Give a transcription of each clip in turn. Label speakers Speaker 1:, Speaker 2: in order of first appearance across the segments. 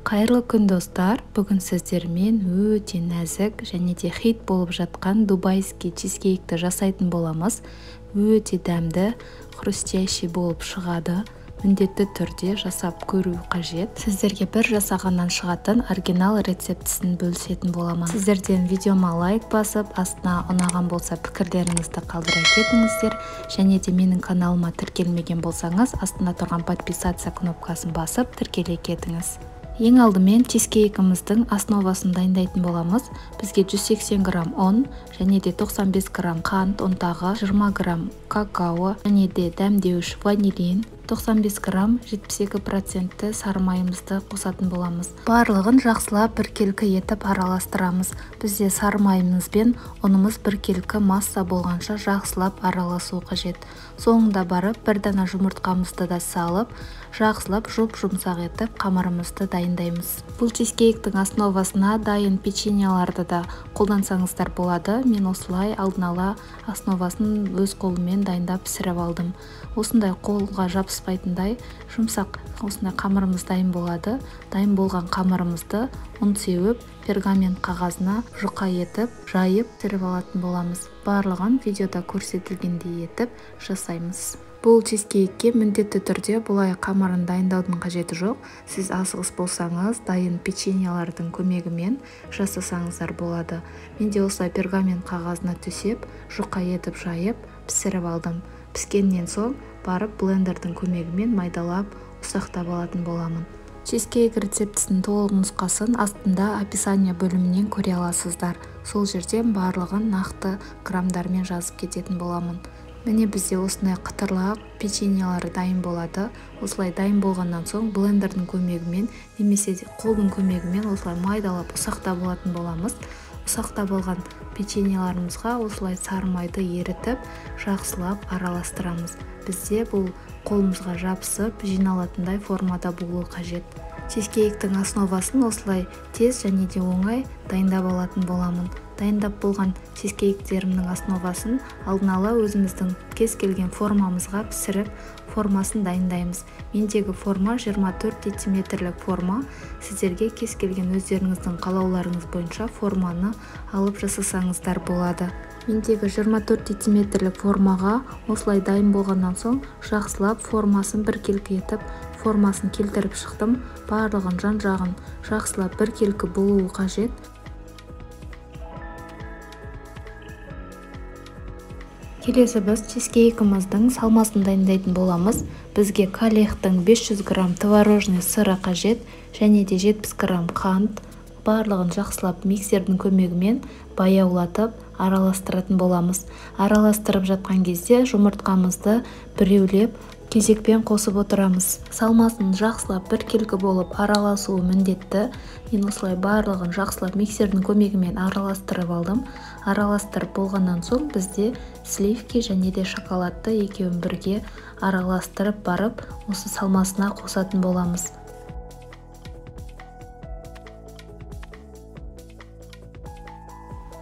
Speaker 1: Қайырлы күн достар, бүгін сіздермен өте нәзік және де хит болып жатқан дубайский чизкейкті жасайтын боламыз. Өте дәмді, хрустящий болып шығады. Міндетті түрде жасап көру қажет. Сіздерге бір жасағаннан шығатын оригинал рецептісін бөлісетін боламын. Сіздерден видеома лайк басып, астына ұнаған болса пікірлеріңізді қалдыра кетіңіздер. Және де менің каналыма тіркелмеген болсаңыз, астына тұрған подписаться кнопкасын басып тіркеле кетіңіз. Ең алдымен чизкейкіміздің основасын дайындайтын боламыз. Бізге 180 грамм ұн және де 95 грамм қант, ұнтағы 20 грамм какао және де дәмдеуіш ванилин, 95 грамм 72% сары майымызды қосатын боламыз. Барлығын жақсылап біркелкі етіп араластырамыз. Бізде сары майымыз бен ұнымыз біркелкі масса болғанша жақсылап араласу қажет. Соңында барып бір дана жұмыртқамызды да салып, жақсылап жұмсақ етіп қамырымызды дайындаймыз. Бұл чизкейктің основасына дайын печеньеларды да қолдансаңыздар болады. Мен осылай алдын ала основасын өз қолыммен дайындап пісіріп алдым. Осындай қолға жабыспайтындай жұмсақ осындай қамырымыз дайын болады. Дайын болған қамырымызды ұн сеуіп, пергамент қағазына жұқа етіп, жайып пісіріп алатын боламыз. Барлығын видеода көрсетілгендей етіп жасаймыз. Бұл чизкейкке міндетті түрде бұлай қамырын дайындаудың қажеті жоқ. Сіз асығыс болсаңыз, дайын печеньелардың көмегімен жасасаңыздар болады. Мен де осылай пергамент қағазына төсеп, жұқа етіп жайып, пісіріп алдым. Піскеннен соң барып блендердің көмегімен майдалап, ұсақтап алатын боламын. Чизкейк рецептісінің толық нұсқасын астында описание бөлімінен көре аласыздар. Сол жерден барлығын нақты грамдармен жазып кететін боламын. Міне бізде осындай қытырлақ печеньелары дайын болады. Осылай дайын болғаннан соң блендердің көмегімен немесе қолдың көмегімен осылай майдалап ұсақтап алатын боламыз. Ұсақтап алған печеньеларымызға осылай сары майды ерітіп, жақсылап араластырамыз. Бізде бұл қолымызға жабысып, жиналатындай формада болуы қажет. Чизкейктің основасын осылай тез және де оңай дайындап алатын боламын. Дайындап болған чизкейктерімнің основасын алдын ала өзіміздің кез келген формамызға пісіріп, формасын дайындаймыз. Мендегі форма 24 дециметрлік форма. Сіздерге кез келген өздеріңіздің қалауларыңыз бойынша форманы алып жасасаңыздар болады. Мендегі 24 дециметрлік формаға осылай дайын болғаннан соң жақсылап формасын біркелкі етіп, формасын келтіріп шықтым. Барлығын жан-жағын жақсылап біркелкі болуы қажет. Келесі біз чизкейкіміздің салмасын дайындайтын боламыз. Бізге калехтің 500 грамм творожный сыры қажет және де 70 грамм қант. Барлығын жақсылап миксердің көмегімен баяулатып араластыратын боламыз. Араластырып жатқан кезде жұмыртқамызды біреулеп кезекпен қосып отырамыз. Салмасын жақсылап біркелкі болып араласуы міндетті. Мен осылай барлығын жақсылап миксердің көмегімен араластырып алдым. Араластырып болғаннан соң бізде сливки және де шоколадты екеуін бірге араластырып барып, осы салмасына қосатын боламыз.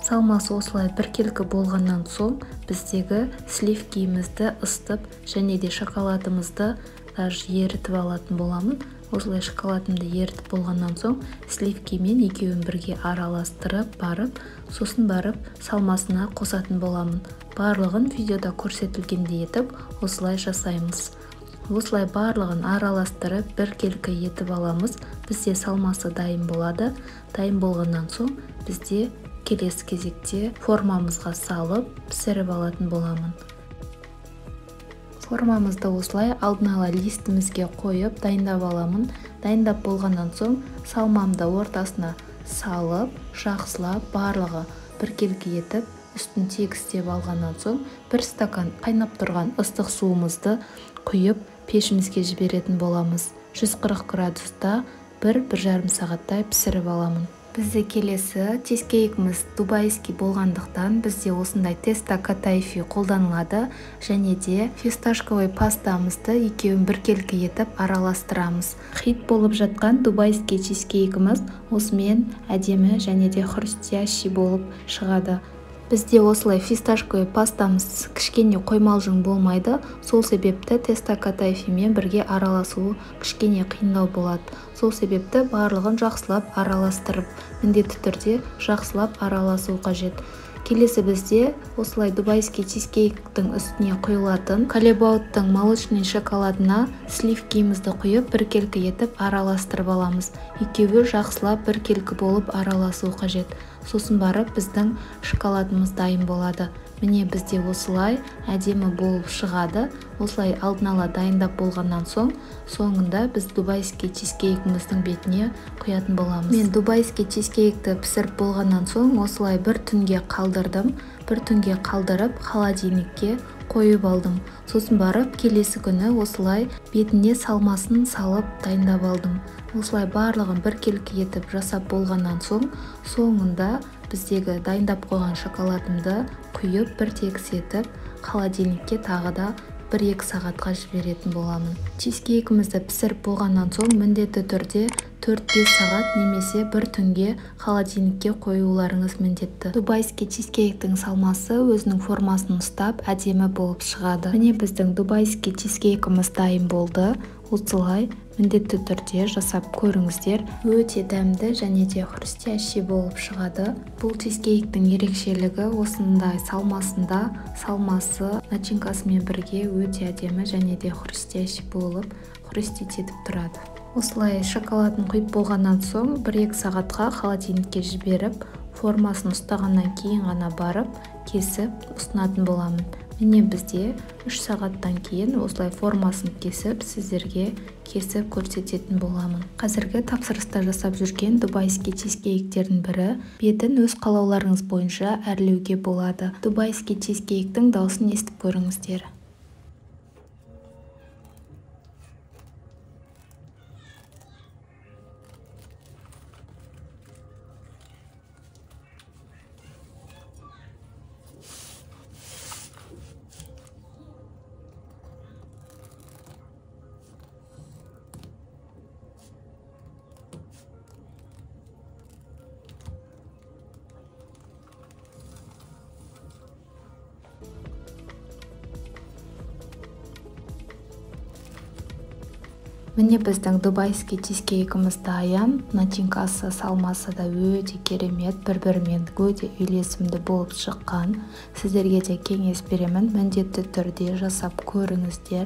Speaker 1: Салмасы осылай біркелкі болғаннан соң біздегі сливкиімізді ыстып және де шоколадымызды ерітіп алатын боламын. Осылай шоколадымды ерітіп болғаннан соң сливкимен екеуін бірге араластырып барып, сосын барып салмасына қосатын боламын. Барлығын видеода көрсетілгендей етіп осылай жасаймыз. Осылай барлығын араластырып біркелкі етіп аламыз. Бізде салмасы дайын болады. Дайын болғаннан соң бізде келесі кезекте формамызға салып пісіріп алатын боламын. Формамызды осылай алдын ала листімізге қойып дайындап аламын. Дайындап болғаннан соң салмамды ортасына салып, жақсылап барлығы біркелкі етіп, үстін тегістеп алғаннан соң бір стакан қайнап тұрған ыстық суымызды құйып пешімізге жіберетін боламыз. 140 градуста 1-1,5 сағаттай пісіріп аламын. Бізде келесі чизкейкіміз дубайский болғандықтан бізде осындай теста катайфи қолданылады және де фисташковый пастамызды екеуін біркелкі етіп араластырамыз. Хит болып жатқан дубайский чизкейкіміз осымен әдемі және де хрустящий болып шығады. Бізде осылай фисташковый пастамыз кішкене қоймалжың болмайды, сол себепті теста катайфимен бірге араласуы кішкене қиындау болады. Сол себепті барлығын жақсылап араластырып, міндетті түрде жақсылап араласу қажет. Келесі бізде осылай дубайский чизкейктің үстіне құйылатын калебауттың молочный шоколадына сливкимізді құйып біркелкі етіп араластырып аламыз. Екеуі жақсылап біркелкі болып араласу қажет. Сосын барып біздің шоколадымыз дайын болады. Міне бізде осылай әдемі болып шығады. Осылай алдын ала дайындап болғаннан соң, соңында біз дубайский чизкейкіміздің бетіне құятын боламыз. Мен дубайский чизкейкті пісіріп болғаннан соң осылай бір түнге қалдырдым. Бір түнге қалдырып холодильникке қойып алдым. Сосын барып келесі күні осылай бетіне салмасын салып дайындап алдым. Осылай барлығын біркелкі етіп жасап болғаннан соң, соңында біздегі дайындап қойған шоколадымды құйып бір тегіс етіп холодильникке тағы да 1-2 сағатқа жіберетін боламын. Чизкейкімізді пісіріп болғаннан соң міндетті түрде 4-5 сағат немесе бір түнге холодильникке қоюларыңыз міндетті. Дубайский чизкейктің салмасы өзінің формасын ұстап әдемі болып шығады. Міне біздің дубайский чизкейкіміз дайын болды. Осылай міндетті түрде жасап көріңіздер. Өте дәмді және де хрустящий болып шығады. Бұл чизкейктің ерекшелігі осындай салмасында, салмасы начинкасымен бірге өте әдемі және де хрустящий болып хрустить етіп тұрады. Осылай шоколадын құйып болғаннан соң 1-2 сағатқа холодильникке жіберіп, формасын ұстағаннан кейін ғана барып кесіп ұсынатын боламын. Міне бізде 3 сағаттан кейін осылай формасын кесіп, сіздерге кесіп көрсететін боламын. Қазіргі тапсырыста жасап жүрген дубайский чизкейктердің бірі бетін өз қалауларыңыз бойынша әрлеуге болады. Дубайский чизкейктің дауысын естіп көріңіздер. Міне біздің дубайский чизкейкіміз дайын. Начинкасы, салмасы да өте керемет, бір-бірімен өте үйлесімді болып шыққан. Сіздерге де кеңес беремін, міндетті түрде жасап көріңіздер.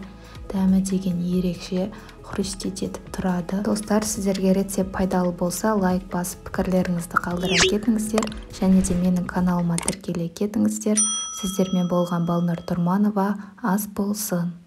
Speaker 1: Дәмі деген ерекше, хрустить етіп тұрады. Достар, сіздерге рецепт пайдалы болса, лайк басып пікірлеріңізді қалдыра кетіңіздер, және де менің каналыма тіркеле кетіңіздер. Сіздермен болған Балнұр Тұрманова. Ас болсын.